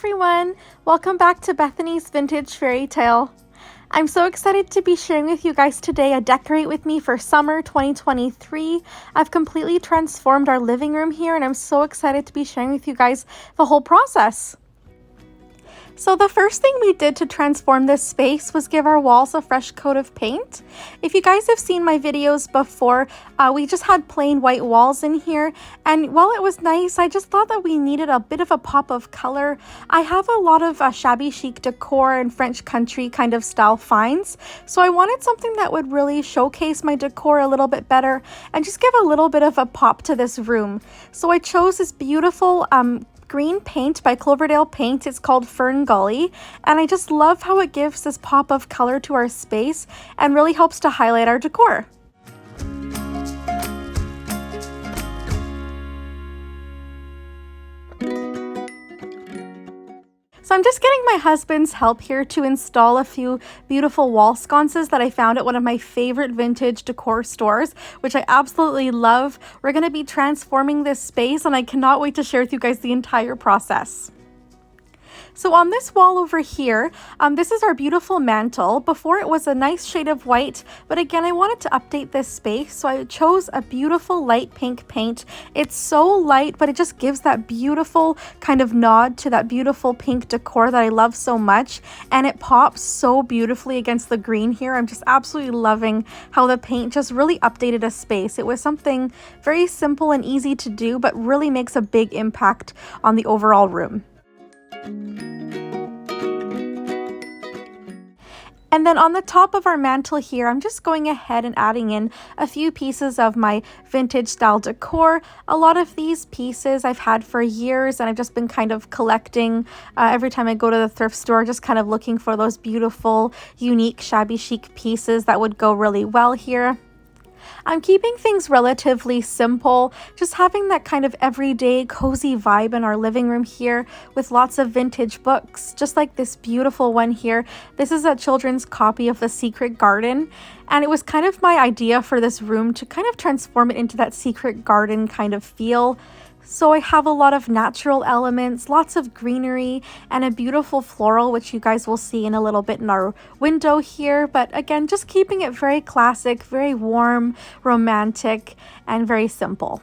everyone! Welcome back to Bethany's Vintage Fairy Tale. I'm so excited to be sharing with you guys today a decorate with me for summer 2023. I've completely transformed our living room here and I'm so excited to be sharing with you guys the whole process. So the first thing we did to transform this space was give our walls a fresh coat of paint. If you guys have seen my videos before, we just had plain white walls in here, and while it was nice, I just thought that we needed a bit of a pop of color. I have a lot of shabby chic decor and French country kind of style finds, so I wanted something that would really showcase my decor a little bit better and just give a little bit of a pop to this room. So I chose this beautiful green paint by Cloverdale Paint. It's called Fern Gully, and I just love how it gives this pop of color to our space and really helps to highlight our decor. So I'm just getting my husband's help here to install a few beautiful wall sconces that I found at one of my favorite vintage decor stores, which I absolutely love. We're going to be transforming this space and I cannot wait to share with you guys the entire process. So on this wall over here, this is our beautiful mantle. Before it was a nice shade of white, but again, I wanted to update this space, so I chose a beautiful light pink paint. It's so light, but it just gives that beautiful kind of nod to that beautiful pink decor that I love so much, and it pops so beautifully against the green here. I'm just absolutely loving how the paint just really updated a space. It was something very simple and easy to do, but really makes a big impact on the overall room. And then on the top of our mantle here, I'm just going ahead and adding in a few pieces of my vintage style decor. A lot of these pieces I've had for years and I've just been kind of collecting every time I go to the thrift store, just kind of looking for those beautiful, unique, shabby chic pieces that would go really well here. I'm keeping things relatively simple, just having that kind of everyday cozy vibe in our living room here with lots of vintage books, just like this beautiful one here. This is a children's copy of The Secret Garden, and it was kind of my idea for this room to kind of transform it into that secret garden kind of feel. So I have a lot of natural elements, lots of greenery, and a beautiful floral, which you guys will see in a little bit in our window here. But again, just keeping it very classic, very warm, romantic, and very simple.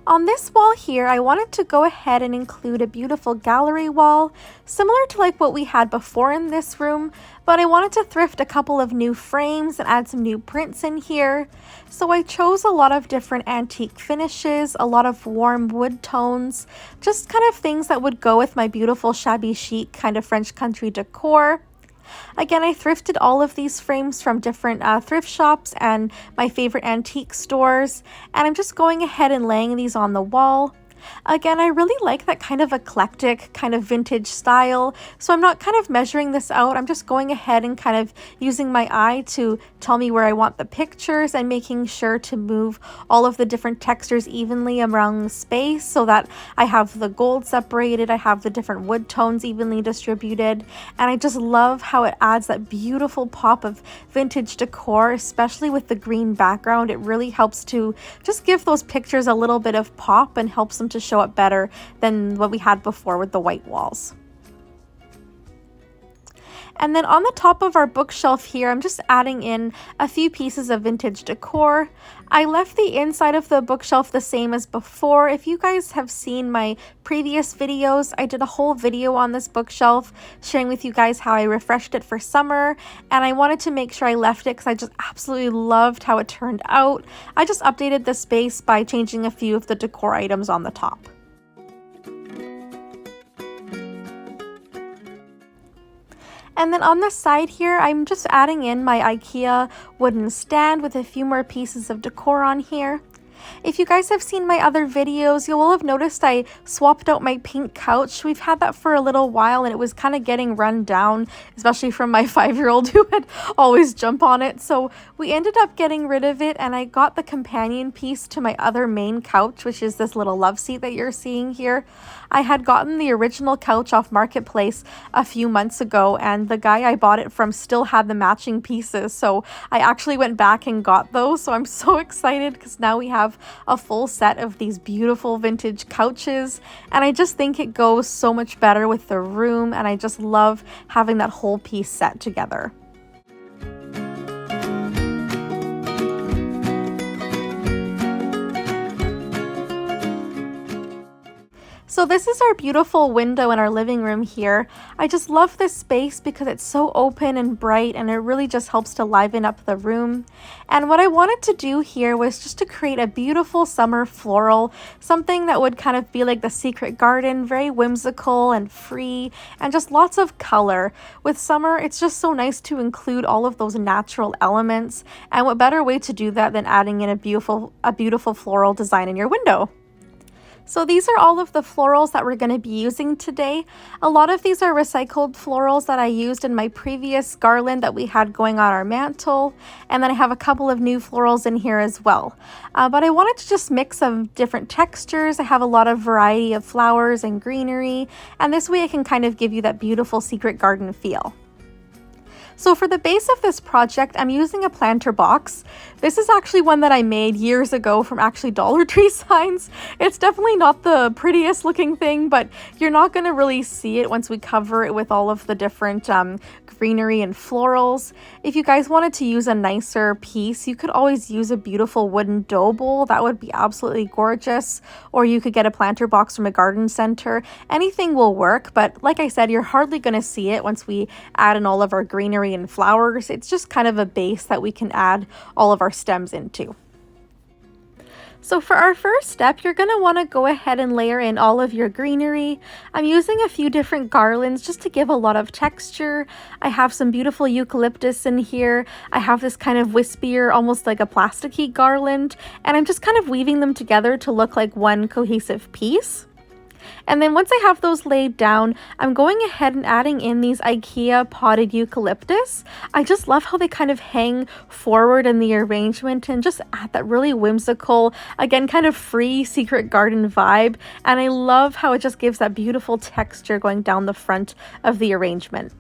On this wall here, I wanted to go ahead and include a beautiful gallery wall, similar to like what we had before in this room, but I wanted to thrift a couple of new frames and add some new prints in here. So I chose a lot of different antique finishes, a lot of warm wood tones, just kind of things that would go with my beautiful shabby chic kind of French country decor. Again, I thrifted all of these frames from different thrift shops and my favorite antique stores, and I'm just going ahead and laying these on the wall. Again, I really like that kind of eclectic, kind of vintage style, so I'm not kind of measuring this out. I'm just going ahead and kind of using my eye to tell me where I want the pictures and making sure to move all of the different textures evenly around the space so that I have the gold separated, I have the different wood tones evenly distributed, and I just love how it adds that beautiful pop of vintage decor, especially with the green background. It really helps to just give those pictures a little bit of pop and helps them to show up better than what we had before with the white walls. And then on the top of our bookshelf here, I'm just adding in a few pieces of vintage decor. I left the inside of the bookshelf the same as before. If you guys have seen my previous videos, I did a whole video on this bookshelf sharing with you guys how I refreshed it for summer, and I wanted to make sure I left it because I just absolutely loved how it turned out. I just updated the space by changing a few of the decor items on the top. And then on the side here, I'm just adding in my IKEA wooden stand with a few more pieces of decor on here. If you guys have seen my other videos, you will have noticed I swapped out my pink couch. We've had that for a little while and it was kind of getting run down, especially from my 5-year-old who would always jump on it. So we ended up getting rid of it and I got the companion piece to my other main couch, which is this little love seat that you're seeing here. I had gotten the original couch off Marketplace a few months ago and the guy I bought it from still had the matching pieces. So I actually went back and got those. So I'm so excited because now we have a full set of these beautiful vintage couches. And I just think it goes so much better with the room. And I just love having that whole piece set together. So this is our beautiful window in our living room here. I just love this space because it's so open and bright and it really just helps to liven up the room. And what I wanted to do here was just to create a beautiful summer floral, something that would kind of be like the secret garden, very whimsical and free and just lots of color. With summer, it's just so nice to include all of those natural elements. And what better way to do that than adding in a beautiful floral design in your window? So these are all of the florals that we're going to be using today. A lot of these are recycled florals that I used in my previous garland that we had going on our mantle. And then I have a couple of new florals in here as well. But I wanted to just mix some different textures. I have a lot of variety of flowers and greenery. And this way I can kind of give you that beautiful secret garden feel. So for the base of this project, I'm using a planter box. This is actually one that I made years ago from actually Dollar Tree signs. It's definitely not the prettiest looking thing, but you're not going to really see it once we cover it with all of the different greenery and florals. If you guys wanted to use a nicer piece, you could always use a beautiful wooden dough bowl. That would be absolutely gorgeous. Or you could get a planter box from a garden center. Anything will work, but like I said, you're hardly going to see it once we add in all of our greenery and flowers. It's just kind of a base that we can add all of our stems into. So for our first step, you're going to want to go ahead and layer in all of your greenery. I'm using a few different garlands just to give a lot of texture. I have some beautiful eucalyptus in here. I have this kind of wispier, almost like a plasticky garland, and I'm just kind of weaving them together to look like one cohesive piece. And then once I have those laid down, I'm going ahead and adding in these IKEA potted eucalyptus. I just love how they kind of hang forward in the arrangement and just add that really whimsical, again, kind of free secret garden vibe. And I love how it just gives that beautiful texture going down the front of the arrangement.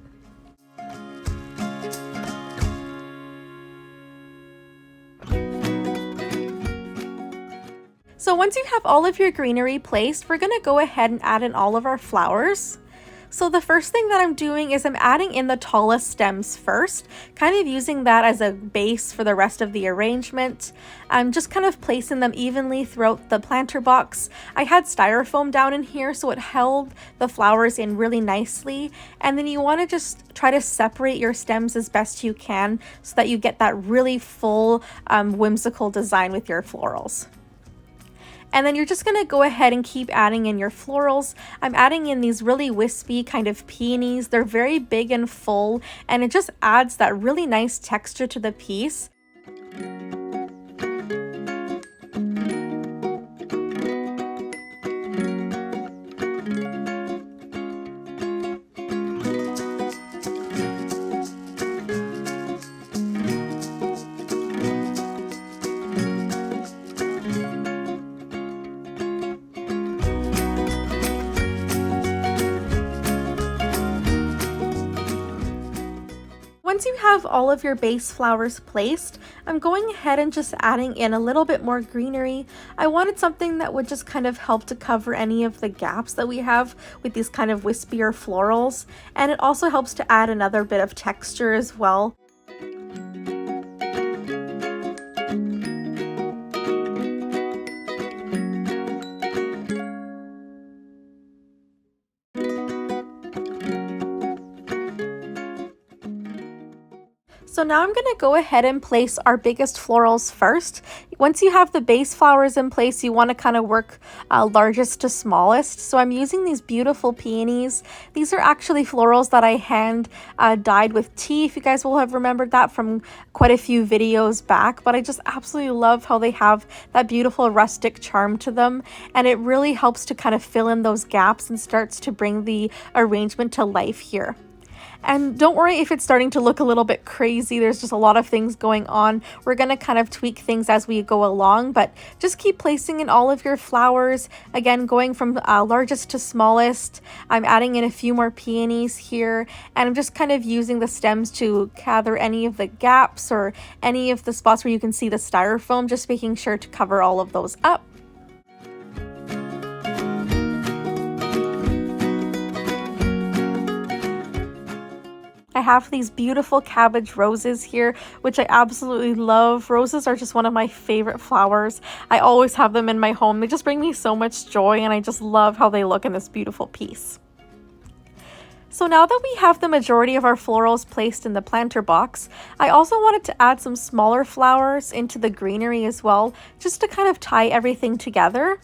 So once you have all of your greenery placed, we're going to go ahead and add in all of our flowers. So the first thing that I'm doing is I'm adding in the tallest stems first, kind of using that as a base for the rest of the arrangement. I'm just kind of placing them evenly throughout the planter box. I had styrofoam down in here so it held the flowers in really nicely. And then you want to just try to separate your stems as best you can so that you get that really full whimsical design with your florals. And then you're just going to go ahead and keep adding in your florals. I'm adding in these really wispy kind of peonies. They're very big and full, and it just adds that really nice texture to the piece. Once you have all of your base flowers placed, I'm going ahead and just adding in a little bit more greenery. I wanted something that would just kind of help to cover any of the gaps that we have with these kind of wispier florals, and it also helps to add another bit of texture as well. So now I'm going to go ahead and place our biggest florals first. Once you have the base flowers in place, you want to kind of work largest to smallest. So I'm using these beautiful peonies. These are actually florals that I hand dyed with tea, if you guys will have remembered that from quite a few videos back. But I just absolutely love how they have that beautiful rustic charm to them. And it really helps to kind of fill in those gaps and starts to bring the arrangement to life here. And don't worry if it's starting to look a little bit crazy. There's just a lot of things going on. We're going to kind of tweak things as we go along, but just keep placing in all of your flowers. Again, going from largest to smallest. I'm adding in a few more peonies here, and I'm just kind of using the stems to gather any of the gaps or any of the spots where you can see the styrofoam, just making sure to cover all of those up. I have these beautiful cabbage roses here, which I absolutely love. Roses are just one of my favorite flowers. I always have them in my home. They just bring me so much joy, and I just love how they look in this beautiful piece. So now that we have the majority of our florals placed in the planter box, I also wanted to add some smaller flowers into the greenery as well, just to kind of tie everything together.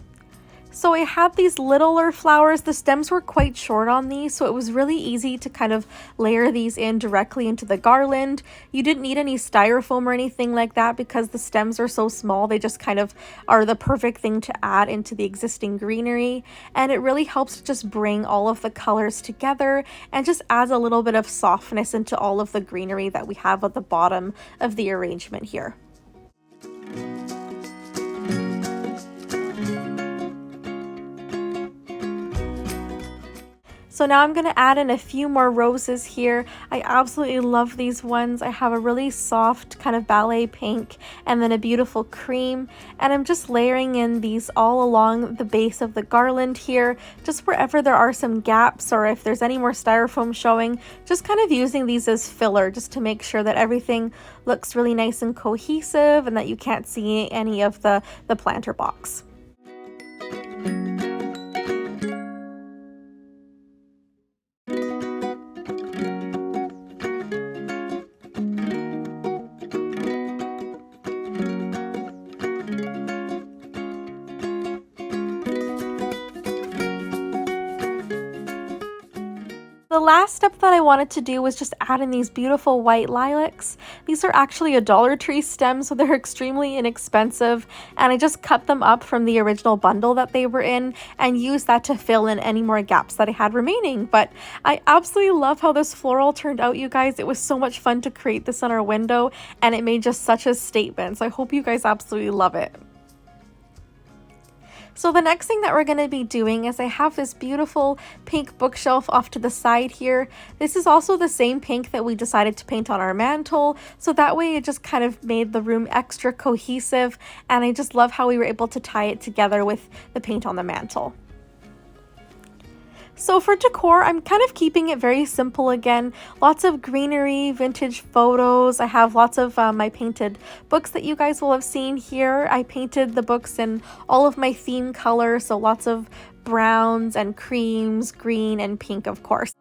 So I had these littler flowers. The stems were quite short on these, so it was really easy to kind of layer these in directly into the garland. You didn't need any styrofoam or anything like that because the stems are so small. They just kind of are the perfect thing to add into the existing greenery. And it really helps to just bring all of the colors together and just adds a little bit of softness into all of the greenery that we have at the bottom of the arrangement here. So now I'm going to add in a few more roses here. I absolutely love these ones. I have a really soft kind of ballet pink and then a beautiful cream. And I'm just layering in these all along the base of the garland here, just wherever there are some gaps or if there's any more styrofoam showing, just kind of using these as filler just to make sure that everything looks really nice and cohesive and that you can't see any of the planter box. The last step that I wanted to do was just add in these beautiful white lilacs. These are actually a Dollar Tree stem, so they're extremely inexpensive, and I just cut them up from the original bundle that they were in and used that to fill in any more gaps that I had remaining. But I absolutely love how this floral turned out, you guys. It was so much fun to create this on our window, and it made just such a statement, so I hope you guys absolutely love it. So the next thing that we're going to be doing is I have this beautiful pink bookshelf off to the side here. This is also the same pink that we decided to paint on our mantle, so that way it just kind of made the room extra cohesive, and I just love how we were able to tie it together with the paint on the mantle. So for decor, I'm kind of keeping it very simple again. Lots of greenery, vintage photos. I have lots of my painted books that you guys will have seen here. I painted the books in all of my theme colors, so lots of browns and creams, green and pink, of course.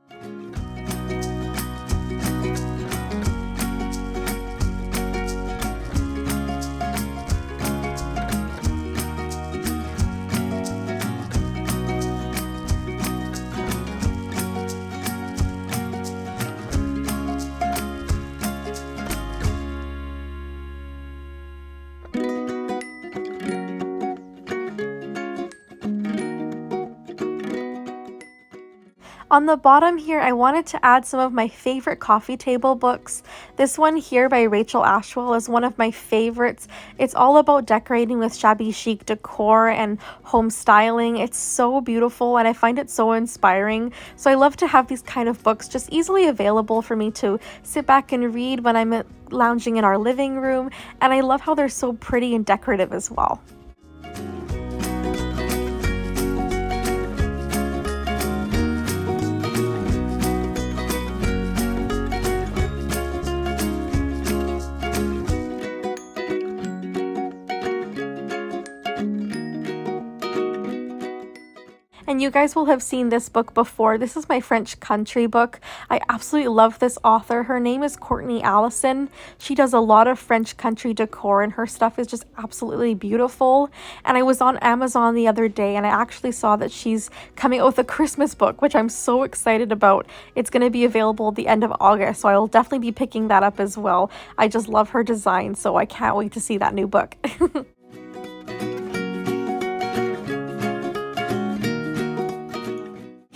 On the bottom here, I wanted to add some of my favorite coffee table books. This one here by Rachel Ashwell is one of my favorites. It's all about decorating with shabby chic decor and home styling. It's so beautiful and I find it so inspiring. So I love to have these kind of books just easily available for me to sit back and read when I'm lounging in our living room. And I love how they're so pretty and decorative as well. And you guys will have seen this book before. This is my French country book. I absolutely love this author. Her name is Courtney Allison. She does a lot of French country decor and her stuff is just absolutely beautiful. And I was on Amazon the other day and I actually saw that she's coming out with a Christmas book, which I'm so excited about. It's going to be available at the end of August, so I'll definitely be picking that up as well. I just love her design, so I can't wait to see that new book.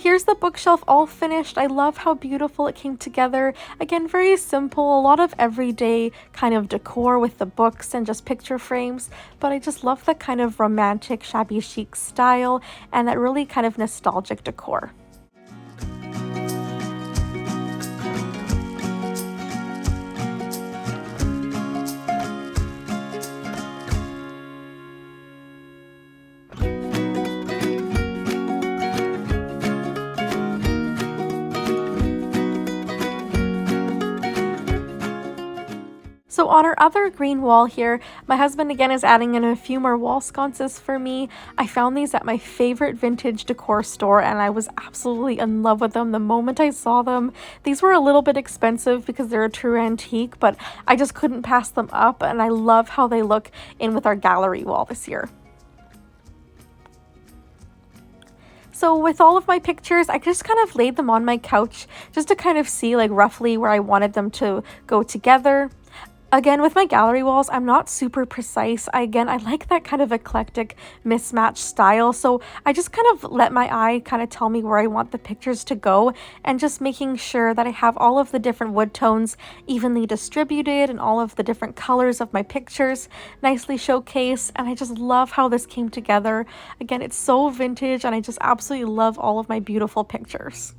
Here's the bookshelf all finished. I love how beautiful it came together. Again, very simple, a lot of everyday kind of decor with the books and just picture frames, but I just love the kind of romantic shabby chic style and that really kind of nostalgic decor. So on our other green wall here, my husband again is adding in a few more wall sconces for me. I found these at my favorite vintage decor store and I was absolutely in love with them the moment I saw them. These were a little bit expensive because they're a true antique, but I just couldn't pass them up and I love how they look in with our gallery wall this year. So with all of my pictures, I just kind of laid them on my couch just to kind of see like roughly where I wanted them to go together. Again, with my gallery walls, I'm not super precise. I like that kind of eclectic mismatched style. So I just kind of let my eye kind of tell me where I want the pictures to go and just making sure that I have all of the different wood tones evenly distributed and all of the different colors of my pictures nicely showcased. And I just love how this came together. Again, it's so vintage and I just absolutely love all of my beautiful pictures.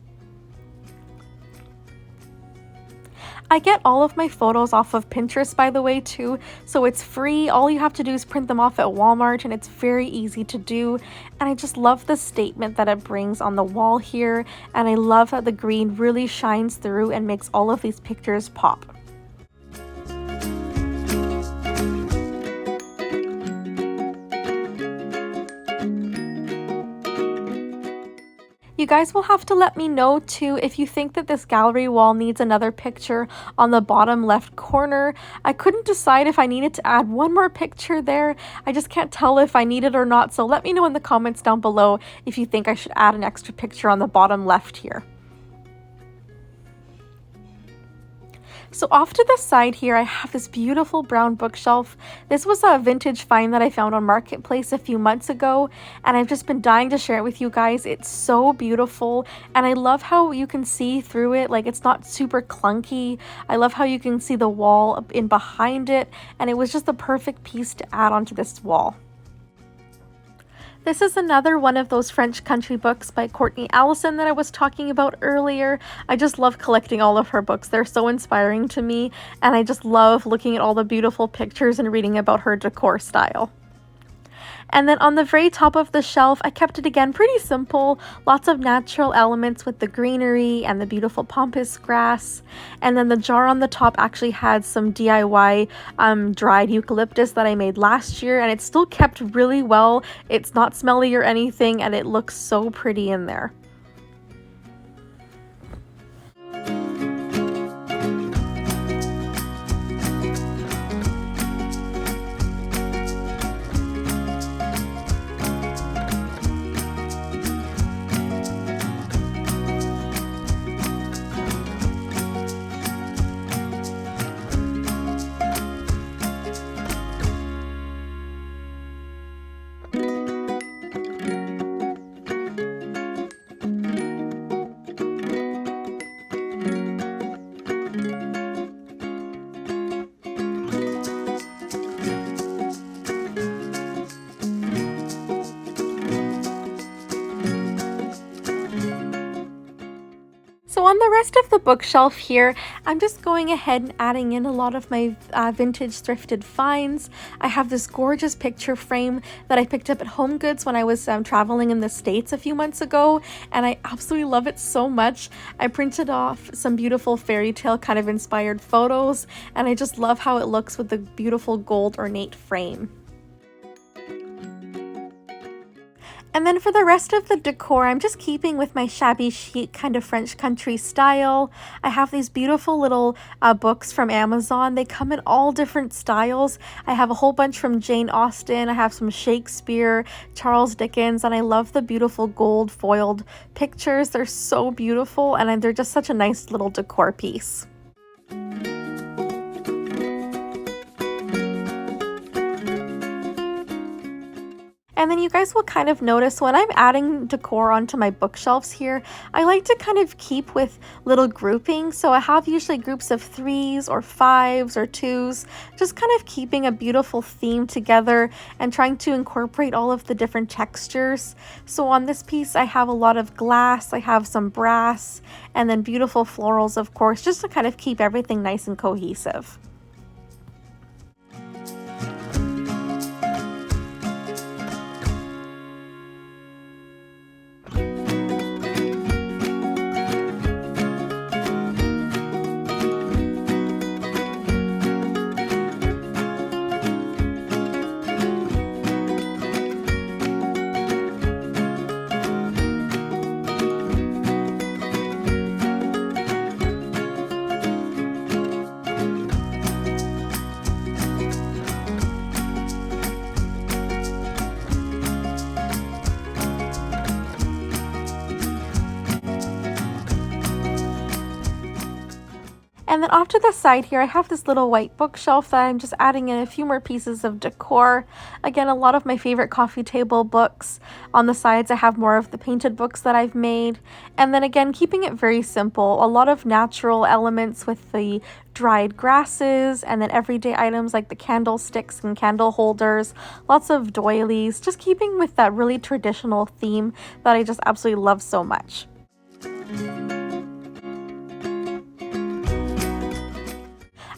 I get all of my photos off of Pinterest, by the way, too, so it's free. All you have to do is print them off at Walmart, and it's very easy to do. And I just love the statement that it brings on the wall here, and I love how the green really shines through and makes all of these pictures pop. You guys will have to let me know too if you think that this gallery wall needs another picture on the bottom left corner. I couldn't decide if I needed to add one more picture there. I just can't tell if I need it or not, so let me know in the comments down below if you think I should add an extra picture on the bottom left here. So off to the side here, I have this beautiful brown bookshelf. This was a vintage find that I found on Marketplace a few months ago, and I've just been dying to share it with you guys. It's so beautiful, and I love how you can see through it. Like, it's not super clunky. I love how you can see the wall in behind it, and it was just the perfect piece to add onto this wall. This is another one of those French country books by Courtney Allison that I was talking about earlier. I just love collecting all of her books. They're so inspiring to me, and I just love looking at all the beautiful pictures and reading about her decor style. And then on the very top of the shelf, I kept it again pretty simple. Lots of natural elements with the greenery and the beautiful pampas grass. And then the jar on the top actually had some DIY dried eucalyptus that I made last year. And it's still kept really well. It's not smelly or anything. And it looks so pretty in there. So on the rest of the bookshelf here, I'm just going ahead and adding in a lot of my vintage thrifted finds. I have this gorgeous picture frame that I picked up at Home Goods when I was traveling in the States a few months ago, and I absolutely love it so much. I printed off some beautiful Fairytale kind of inspired photos, and I just love how it looks with the beautiful gold ornate frame. And then for the rest of the decor, I'm just keeping with my shabby chic kind of French country style. I have these beautiful little books from Amazon. They come in all different styles. I have a whole bunch from Jane Austen. I have some Shakespeare, Charles Dickens, and I love the beautiful gold foiled pictures. They're so beautiful, and they're just such a nice little decor piece. And then you guys will kind of notice when I'm adding decor onto my bookshelves here, I like to kind of keep with little groupings. So I have usually groups of 3s or 5s or 2s, just kind of keeping a beautiful theme together and trying to incorporate all of the different textures. So on this piece, I have a lot of glass, I have some brass, and then beautiful florals, of course, just to kind of keep everything nice and cohesive. And then off to the side here, I have this little white bookshelf that I'm just adding in a few more pieces of decor. Again, a lot of my favorite coffee table books. On the sides, I have more of the painted books that I've made. And then again, keeping it very simple, a lot of natural elements with the dried grasses, and then everyday items like the candlesticks and candle holders, lots of doilies, just keeping with that really traditional theme that I just absolutely love so much.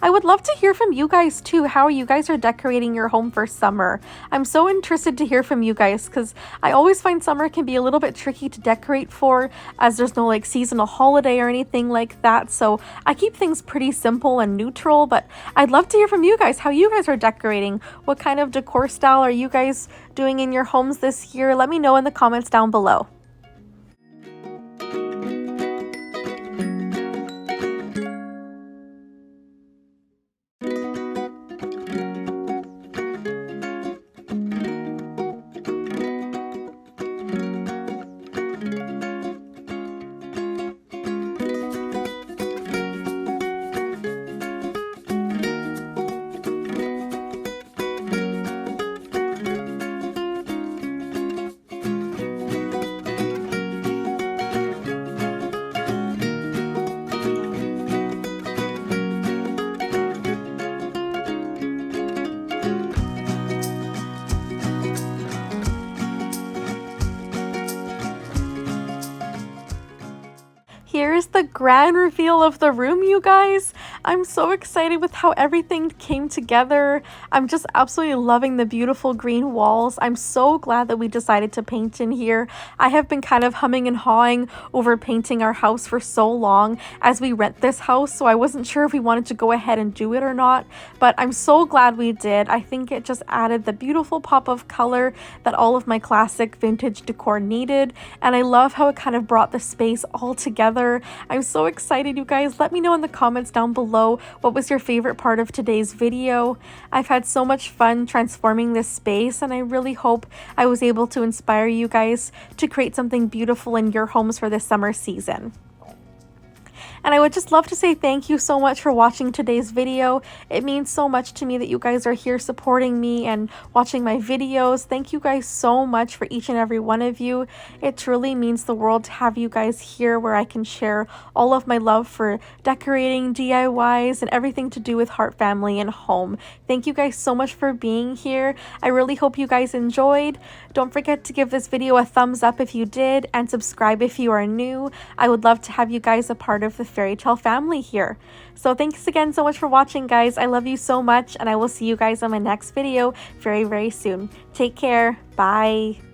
I would love to hear from you guys too, how you guys are decorating your home for summer. I'm so interested to hear from you guys because I always find summer can be a little bit tricky to decorate for, as there's no like seasonal holiday or anything like that. So I keep things pretty simple and neutral, but I'd love to hear from you guys how you guys are decorating. What kind of decor style are you guys doing in your homes this year? Let me know in the comments down below. Here's the grand reveal of the room, you guys. I'm so excited with how everything came together. I'm just absolutely loving the beautiful green walls. I'm so glad that we decided to paint in here. I have been kind of humming and hawing over painting our house for so long as we rent this house, so I wasn't sure if we wanted to go ahead and do it or not, but I'm so glad we did. I think it just added the beautiful pop of color that all of my classic vintage decor needed, and I love how it kind of brought the space all together. I'm so excited, you guys. Let me know in the comments down below what was your favorite part of today's video. I've had so much fun transforming this space, and I really hope I was able to inspire you guys to create something beautiful in your homes for this summer season. And I would just love to say thank you so much for watching today's video. It means so much to me that you guys are here supporting me and watching my videos. Thank you guys so much for each and every one of you. It truly means the world to have you guys here where I can share all of my love for decorating, DIYs, and everything to do with heart, family, and home. Thank you guys so much for being here. I really hope you guys enjoyed. Don't forget to give this video a thumbs up if you did, and subscribe if you are new. I would love to have you guys a part of the Fairytale family here. So thanks again so much for watching, guys. I love you so much, and I will see you guys on my next video very, very soon. Take care. Bye.